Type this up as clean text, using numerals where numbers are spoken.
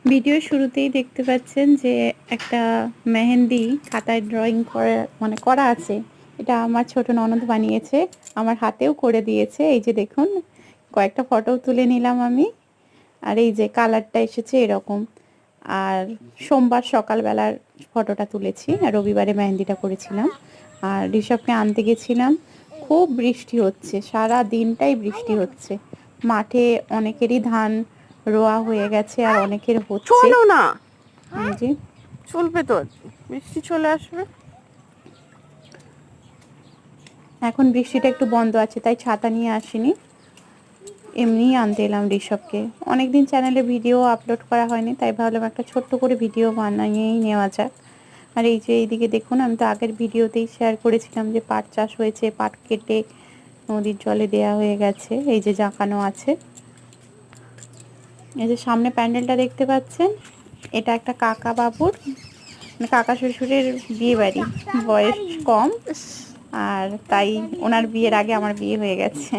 ভিডিওর শুরুতেই দেখতে পাচ্ছেন যে একটা মেহেন্দি খাতায় ড্রয়িং করা আছে। এটা আমার ছোট ননদ বানিয়েছে, আমার হাতেও করে দিয়েছে। এই যে দেখুন, কয়েকটা ফটো তুলে নিলাম আমি। আর এই যে কালারটা এসেছে এরকম। আর সোমবার সকালবেলার ফটোটা তুলেছি, আর রবিবারে মেহেন্দিটা করেছিলাম। আর ঋষভকে আনতে গেছিলাম, খুব বৃষ্টি হচ্ছে, সারা দিনটাই বৃষ্টি হচ্ছে। মাঠে অনেকেরই ধান রোয়া হয়ে গেছে আর অনেকের হচ্ছে। চলো না, এই যে চলবে তো, বৃষ্টি চলে আসবে। এখন বৃষ্টিটা একটু বন্ধ আছে, তাই ছাতা নিয়ে আসিনি, এমনিই আনতে এলাম ঋষভকে। অনেকদিন চ্যানেলে ভিডিও আপলোড করা হয়নি, তাই ভাবলাম একটা ছোট্ট করে ভিডিও বানিয়েই নেওয়া যাক। আর এই যে এইদিকে দেখুন, আমি তো আগের ভিডিওতেই শেয়ার করেছিলাম যে পাট চাষ হয়েছে, পাট কেটে নদীর জলে দেয়া হয়ে গেছে, এই যে জাঁকানো আছে। এই যে সামনে প্যান্ডেলটা দেখতে পাচ্ছেন, এটা একটা কাকা বাবুর, মানে কাকা শ্বশুরের বিয়ে বাড়ি। বয়স কম, আর তাই ওনার বিয়ের আগে আমার বিয়ে হয়ে গেছে।